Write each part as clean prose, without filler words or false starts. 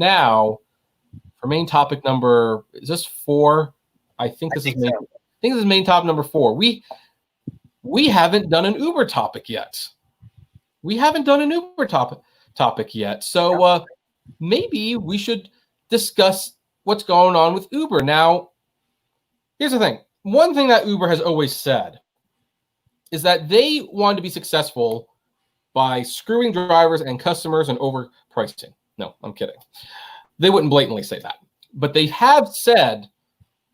now, for main topic number, is this 4? I think this is main topic number 4. We haven't done an Uber topic yet. So maybe we should discuss what's going on with Uber. Now, here's the thing. One thing that Uber has always said is that they want to be successful by screwing drivers and customers and overpricing. No, I'm kidding. They wouldn't blatantly say that. But they have said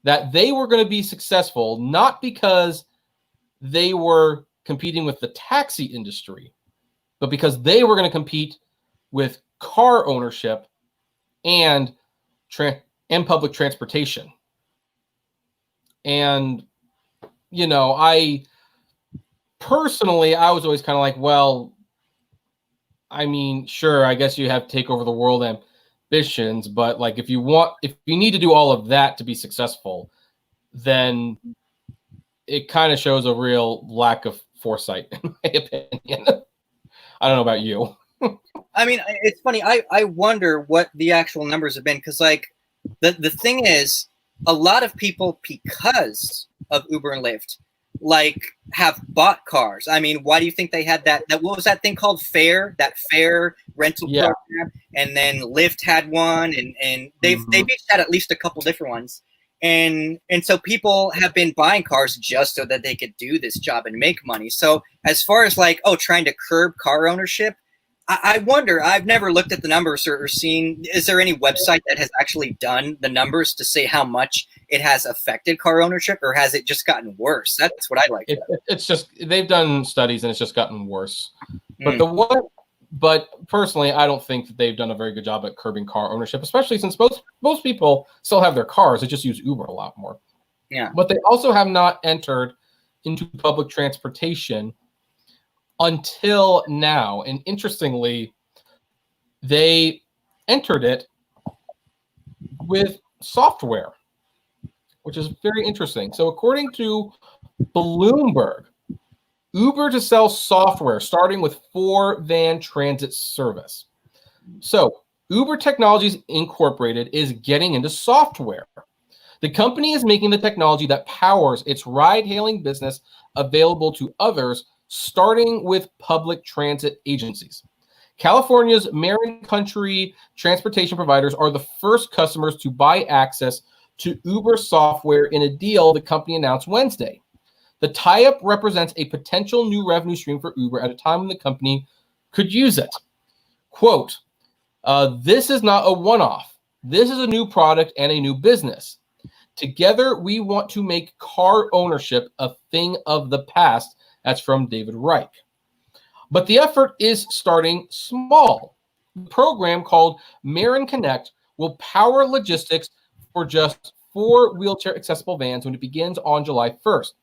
that they were going to be successful not because they were competing with the taxi industry, but because they were going to compete with car ownership and public transportation. And, I was always kind of like, well, I mean, sure, I guess you have to take over the world ambitions, but like if you need to do all of that to be successful, then it kind of shows a real lack of foresight, in my opinion. I don't know about you. I mean, it's funny. I wonder what the actual numbers have been, because like the thing is, a lot of people, because of Uber and Lyft, like have bought cars. I mean, why do you think they had that what was that thing called, that Fair rental program? And then Lyft had one, and they've each had at least a couple different ones. And so people have been buying cars just so that they could do this job and make money. So as far as like, trying to curb car ownership, I wonder, I've never looked at the numbers or seen, is there any website that has actually done the numbers to say how much it has affected car ownership, or has it just gotten worse? That's what I like. It's just, they've done studies and it's just gotten worse. But personally, I don't think that they've done a very good job at curbing car ownership, especially since most people still have their cars. They just use Uber a lot more. Yeah. But they also have not entered into public transportation until now. And interestingly, they entered it with software, which is very interesting. So according to Bloomberg, Uber to sell software starting with 4-van transit service. So Uber Technologies Incorporated is getting into software. The company is making the technology that powers its ride-hailing business available to others, starting with public transit agencies. California's Marin Country transportation providers are the first customers to buy access to Uber software in a deal the company announced Wednesday. The tie-up represents a potential new revenue stream for Uber at a time when the company could use it. Quote, this is not a one-off. This is a new product and a new business. Together, we want to make car ownership a thing of the past. That's from David Reich. But the effort is starting small. The program called Marin Connect will power logistics for just 4 wheelchair-accessible vans when it begins on July 1st.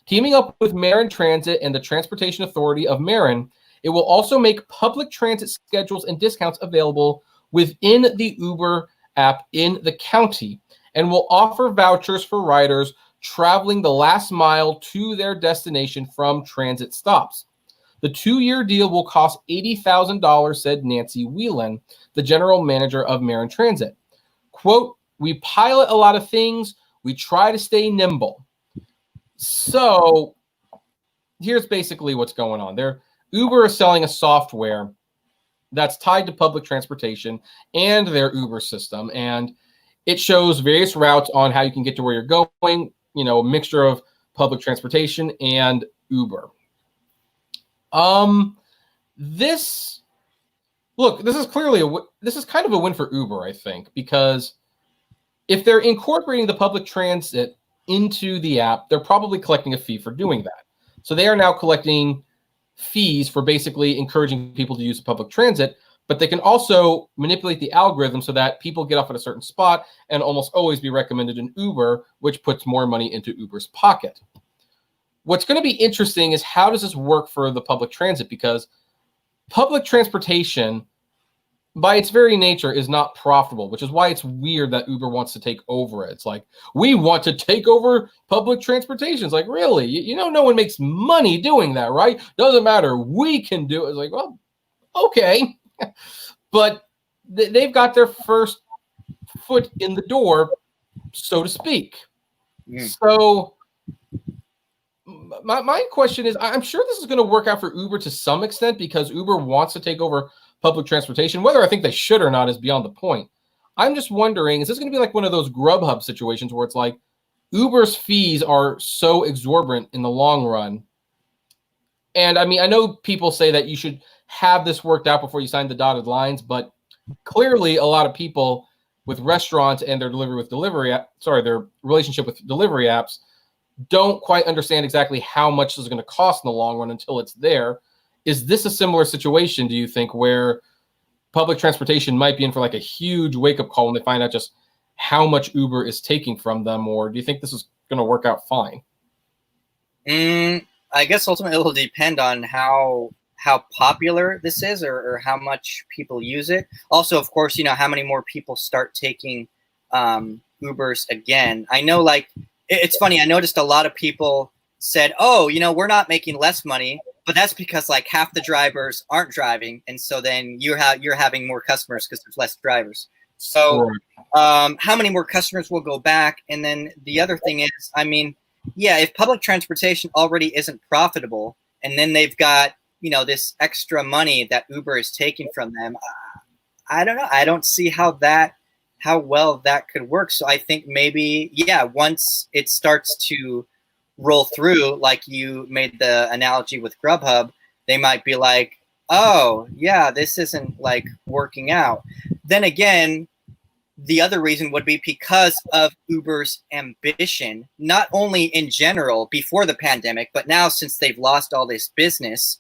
Teaming up with Marin Transit and the Transportation Authority of Marin, it will also make public transit schedules and discounts available within the Uber app in the county, and will offer vouchers for riders traveling the last mile to their destination from transit stops. The 2-year deal will cost $80,000, said Nancy Whelan, the general manager of Marin Transit. Quote, we pilot a lot of things. We try to stay nimble. So here's basically what's going on there. Uber is selling a software that's tied to public transportation and their Uber system. And it shows various routes on how you can get to where you're going, a mixture of public transportation and Uber. This is clearly this is kind of a win for Uber, I think, because if they're incorporating the public transit into the app, they're probably collecting a fee for doing that. So they are now collecting fees for basically encouraging people to use the public transit, but they can also manipulate the algorithm so that people get off at a certain spot and almost always be recommended an Uber, which puts more money into Uber's pocket. What's going to be interesting is how does this work for the public transit? Because public transportation, by its very nature, is not profitable, which is why it's weird that Uber wants to take over it. It's like, we want to take over public transportation. It's like, really? No one makes money doing that, right? Doesn't matter. We can do it. It's like, well, okay. But they've got their first foot in the door, so to speak. So my question is, I'm sure this is going to work out for Uber to some extent because Uber wants to take over public transportation. Whether I think they should or not is beyond the point. I'm just wondering, is this going to be like one of those Grubhub situations where it's like Uber's fees are so exorbitant in the long run? And I mean, I know people say that you should have this worked out before you sign the dotted lines, but clearly a lot of people with restaurants and their their relationship with delivery apps don't quite understand exactly how much this is going to cost in the long run until it's there. Is this a similar situation, do you think, where public transportation might be in for like a huge wake-up call when they find out just how much Uber is taking from them? Or do you think this is going to work out fine? I guess ultimately it will depend on how popular this is or how much people use it. Also, of course, how many more people start taking Ubers again. I know, like, it's funny. I noticed a lot of people said, oh, we're not making less money, but that's because like half the drivers aren't driving. And so then you're having more customers because there's less drivers. So how many more customers will go back? And then the other thing is, I mean, yeah, if public transportation already isn't profitable and then they've got, this extra money that Uber is taking from them, I don't know. I don't see how well that could work. So I think maybe, yeah, once it starts to roll through, like you made the analogy with Grubhub, they might be like, oh, yeah, this isn't like working out. Then again, the other reason would be because of Uber's ambition, not only in general before the pandemic, but now since they've lost all this business,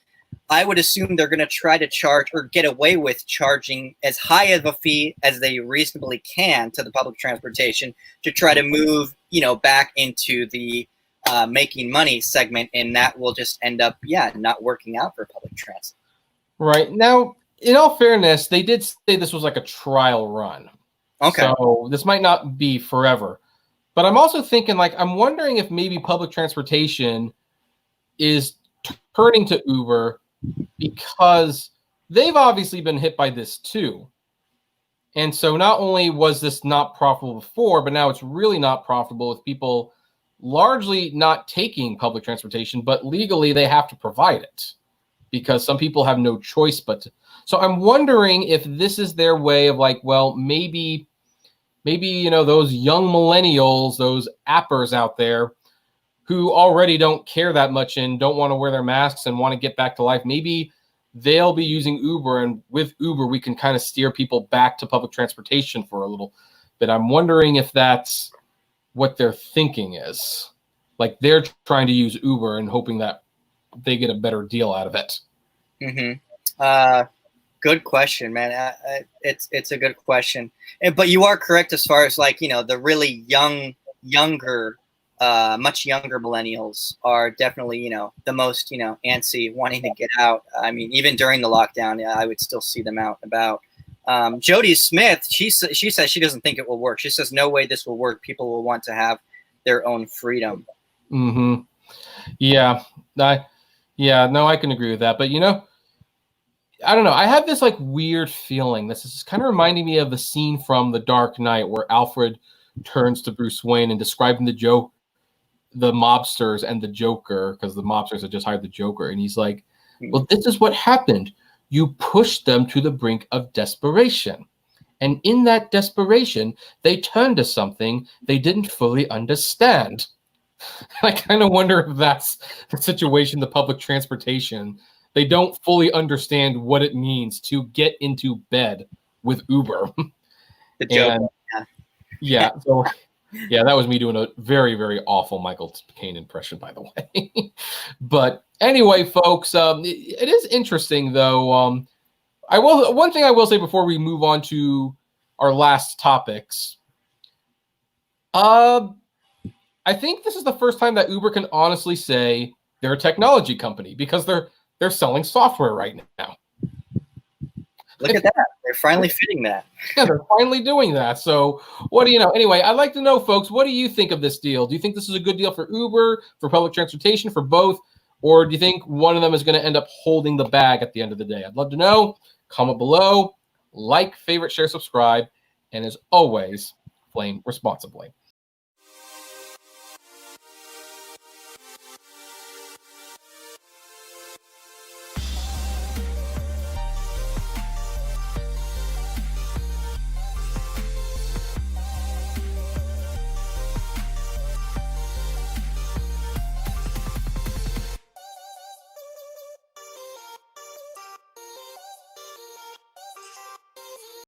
I would assume they're going to try to charge or get away with charging as high of a fee as they reasonably can to the public transportation to try to move, back into the making money segment. And that will just end up, not working out for public transit. Right. Now, in all fairness, they did say this was like a trial run. Okay. So this might not be forever. But I'm also thinking, like, I'm wondering if maybe public transportation is turning to Uber because they've obviously been hit by this too. And so not only was this not profitable before, but now it's really not profitable with people largely not taking public transportation, but legally they have to provide it because some people have no choice but to. So I'm wondering if this is their way of like, well, maybe those young millennials, those appers out there who already don't care that much and don't want to wear their masks and want to get back to life, maybe they'll be using Uber, and with Uber, we can kind of steer people back to public transportation for a little bit. I'm wondering if that's what their thinking is. Like they're trying to use Uber and hoping that they get a better deal out of it. Mm-hmm. Good question, man. It's a good question. But you are correct as far as like, the really younger much younger millennials are definitely, the most, antsy, wanting to get out. I mean, even during the lockdown, I would still see them out and about. Jody Smith, she says she doesn't think it will work. She says, no way this will work. People will want to have their own freedom. Mm-hmm. Yeah. No, I can agree with that. But, I don't know. I have this like weird feeling. This is kind of reminding me of the scene from The Dark Knight where Alfred turns to Bruce Wayne and describing the mobsters and the Joker, because the mobsters had just hired the Joker. And he's like, well, this is what happened. You pushed them to the brink of desperation. And in that desperation, they turned to something they didn't fully understand. I kind of wonder if that's the situation, the public transportation. They don't fully understand what it means to get into bed with Uber. The joke. Yeah. So, yeah, that was me doing a very, very awful Michael Caine impression, by the way. But anyway, folks, it is interesting, though. One thing I will say before we move on to our last topics. I think this is the first time that Uber can honestly say they're a technology company because they're selling software right now. Look at that. They're finally fitting that. Yeah, they're finally doing that. So what do you know? Anyway, I'd like to know, folks, what do you think of this deal? Do you think this is a good deal for Uber, for public transportation, for both? Or do you think one of them is going to end up holding the bag at the end of the day? I'd love to know. Comment below. like, favorite, share, subscribe, and as always, flame responsibly.